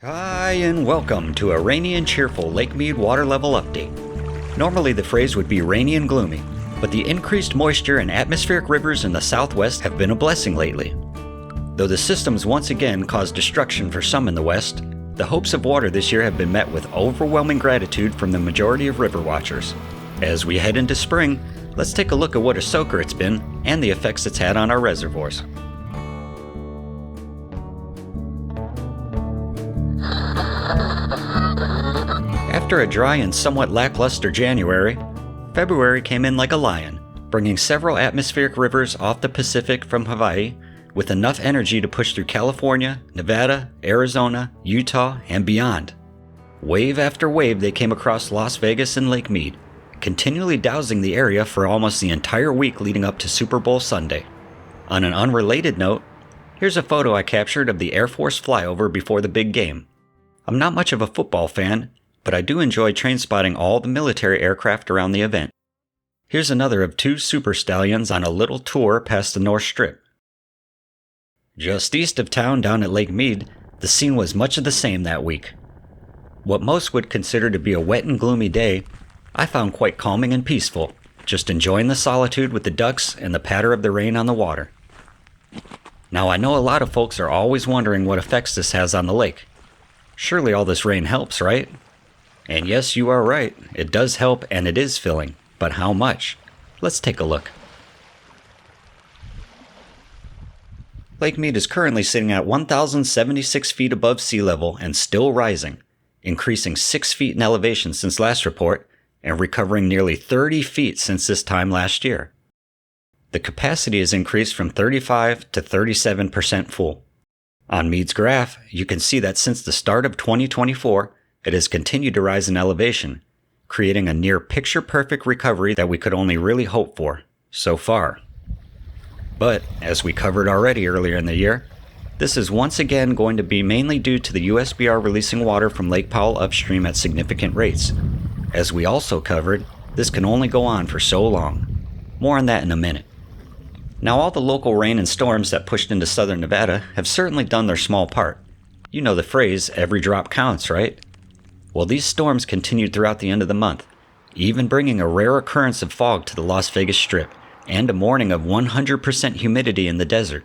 Hi, and welcome to a rainy and cheerful Lake Mead water level update. Normally the phrase would be rainy and gloomy, but the increased moisture in atmospheric rivers in the southwest have been a blessing lately. Though the systems once again caused destruction for some in the west, the hopes of water this year have been met with overwhelming gratitude from the majority of river watchers. As we head into spring, let's take a look at what a soaker it's been and the effects it's had on our reservoirs. After a dry and somewhat lackluster January, February came in like a lion, bringing several atmospheric rivers off the Pacific from Hawaii with enough energy to push through California, Nevada, Arizona, Utah, and beyond. Wave after wave they came across Las Vegas and Lake Mead, continually dousing the area for almost the entire week leading up to Super Bowl Sunday. On an unrelated note, here's a photo I captured of the Air Force flyover before the big game. I'm not much of a football fan, but I do enjoy train spotting all the military aircraft around the event. Here's another of two super stallions on a little tour past the North Strip. Just east of town down at Lake Mead, the scene was much of the same that week. What most would consider to be a wet and gloomy day, I found quite calming and peaceful, just enjoying the solitude with the ducks and the patter of the rain on the water. Now I know a lot of folks are always wondering what effects this has on the lake. Surely all this rain helps, right? And yes, you are right, it does help and it is filling, but how much? Let's take a look. Lake Mead is currently sitting at 1,076 feet above sea level and still rising, increasing 6 feet in elevation since last report and recovering nearly 30 feet since this time last year. The capacity has increased from 35 to 37% full. On Mead's graph, you can see that since the start of 2024, it has continued to rise in elevation, creating a near picture-perfect recovery that we could only really hope for, so far. But, as we covered already earlier in the year, this is once again going to be mainly due to the USBR releasing water from Lake Powell upstream at significant rates. As we also covered, this can only go on for so long. More on that in a minute. Now all the local rain and storms that pushed into southern Nevada have certainly done their small part. You know the phrase, every drop counts, right? Well, these storms continued throughout the end of the month, even bringing a rare occurrence of fog to the Las Vegas Strip and a morning of 100% humidity in the desert.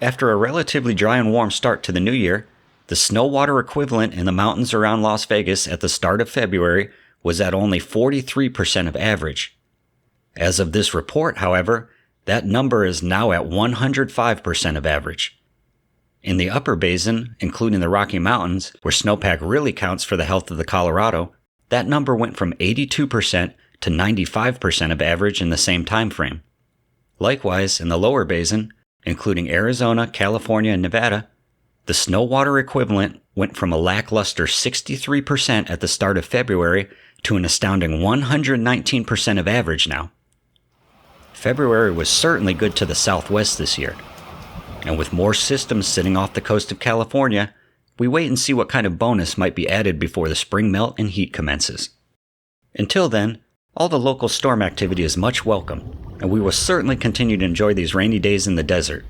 After a relatively dry and warm start to the new year, the snow water equivalent in the mountains around Las Vegas at the start of February was at only 43% of average. As of this report, however, that number is now at 105% of average. In the upper basin, including the Rocky Mountains, where snowpack really counts for the health of the Colorado, that number went from 82% to 95% of average in the same time frame. Likewise, in the lower basin, including Arizona, California, and Nevada, the snow water equivalent went from a lackluster 63% at the start of February to an astounding 119% of average now. February was certainly good to the southwest this year. And with more systems sitting off the coast of California, we wait and see what kind of bonus might be added before the spring melt and heat commences. Until then, all the local storm activity is much welcome, and we will certainly continue to enjoy these rainy days in the desert.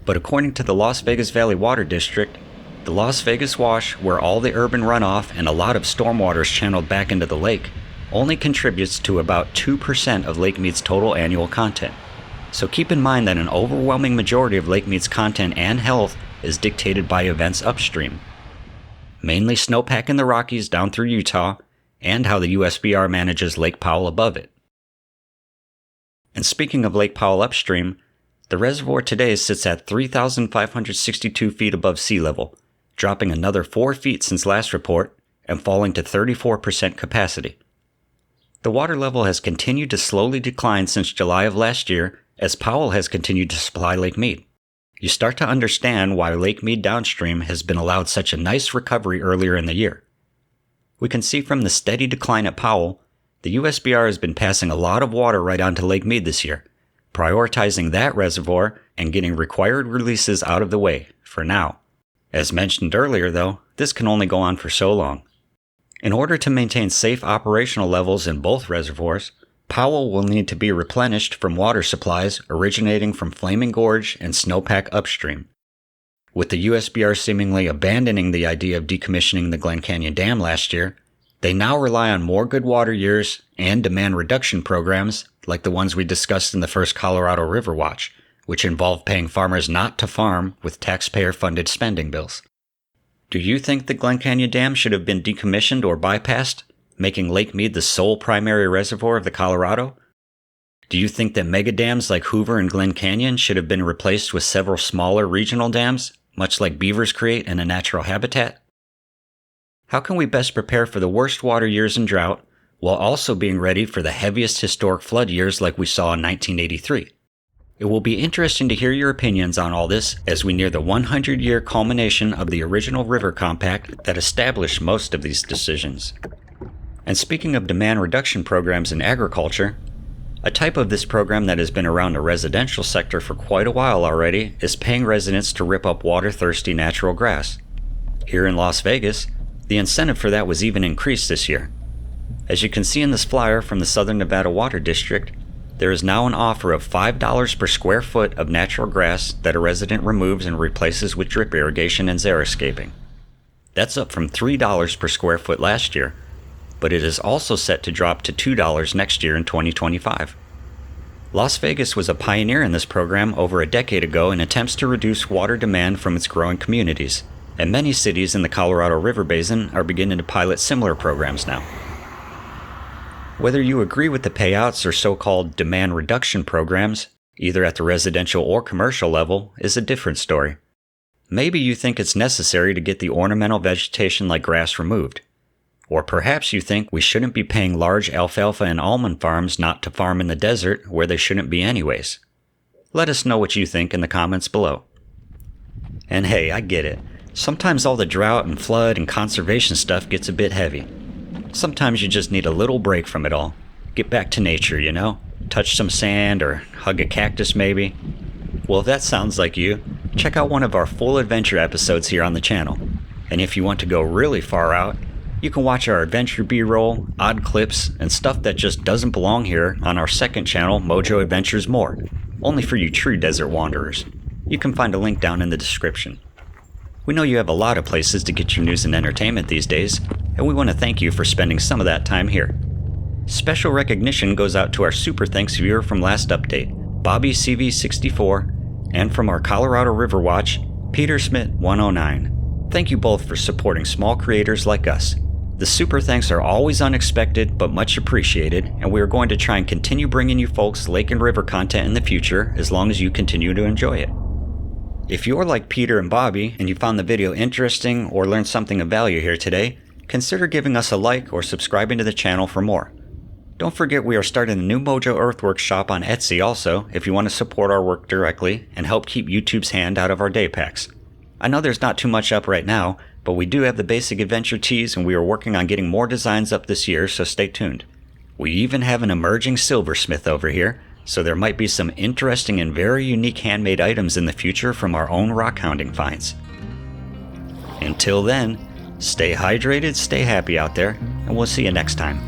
But according to the Las Vegas Valley Water District, the Las Vegas Wash, where all the urban runoff and a lot of stormwater is channeled back into the lake, only contributes to about 2% of Lake Mead's total annual content. So keep in mind that an overwhelming majority of Lake Mead's content and health is dictated by events upstream. Mainly snowpack in the Rockies down through Utah, and how the USBR manages Lake Powell above it. And speaking of Lake Powell upstream, the reservoir today sits at 3,562 feet above sea level, dropping another 4 feet since last report and falling to 34% capacity. The water level has continued to slowly decline since July of last year as Powell has continued to supply Lake Mead. You start to understand why Lake Mead downstream has been allowed such a nice recovery earlier in the year. We can see from the steady decline at Powell, the USBR has been passing a lot of water right onto Lake Mead this year, prioritizing that reservoir and getting required releases out of the way, for now. As mentioned earlier though, this can only go on for so long. In order to maintain safe operational levels in both reservoirs, Powell will need to be replenished from water supplies originating from Flaming Gorge and snowpack upstream. With the USBR seemingly abandoning the idea of decommissioning the Glen Canyon Dam last year, they now rely on more good water years and demand reduction programs like the ones we discussed in the first Colorado River Watch, which involve paying farmers not to farm with taxpayer-funded spending bills. Do you think the Glen Canyon Dam should have been decommissioned or bypassed, making Lake Mead the sole primary reservoir of the Colorado? Do you think that mega dams like Hoover and Glen Canyon should have been replaced with several smaller regional dams, much like beavers create in a natural habitat? How can we best prepare for the worst water years and drought, while also being ready for the heaviest historic flood years like we saw in 1983? It will be interesting to hear your opinions on all this as we near the 100-year culmination of the original river compact that established most of these decisions. And speaking of demand reduction programs in agriculture, a type of this program that has been around the residential sector for quite a while already is paying residents to rip up water-thirsty natural grass. Here in Las Vegas, the incentive for that was even increased this year. As you can see in this flyer from the Southern Nevada Water District, there is now an offer of $5 per square foot of natural grass that a resident removes and replaces with drip irrigation and xeriscaping. That's up from $3 per square foot last year, but it is also set to drop to $2 next year in 2025. Las Vegas was a pioneer in this program over a decade ago in attempts to reduce water demand from its growing communities, and many cities in the Colorado River Basin are beginning to pilot similar programs now. Whether you agree with the payouts or so-called demand reduction programs, either at the residential or commercial level, is a different story. Maybe you think it's necessary to get the ornamental vegetation like grass removed. Or perhaps you think we shouldn't be paying large alfalfa and almond farms not to farm in the desert where they shouldn't be anyways. Let us know what you think in the comments below. And hey, I get it. Sometimes all the drought and flood and conservation stuff gets a bit heavy. Sometimes you just need a little break from it all. Get back to nature, you know? Touch some sand or hug a cactus maybe. Well, if that sounds like you, check out one of our full adventure episodes here on the channel. And if you want to go really far out, you can watch our adventure B-roll, odd clips, and stuff that just doesn't belong here on our second channel, Mojo Adventures More, only for you true desert wanderers. You can find a link down in the description. We know you have a lot of places to get your news and entertainment these days, and we want to thank you for spending some of that time here. Special recognition goes out to our super thanks viewer from last update, Bobby CV64, and from our Colorado River Watch, Peter Smith 109. Thank you both for supporting small creators like us. The super thanks are always unexpected but much appreciated, and we are going to try and continue bringing you folks lake and river content in the future as long as you continue to enjoy it. If you're like Peter and Bobby and you found the video interesting or learned something of value here today, consider giving us a like or subscribing to the channel for more. Don't forget we are starting a new Mojo Earthworks shop on Etsy also if you want to support our work directly and help keep YouTube's hand out of our day packs. I know there's not too much up right now, but we do have the basic adventure tees and we are working on getting more designs up this year, so stay tuned. We even have an emerging silversmith over here, so there might be some interesting and very unique handmade items in the future from our own rock hounding finds. Until then, stay hydrated, stay happy out there, and we'll see you next time.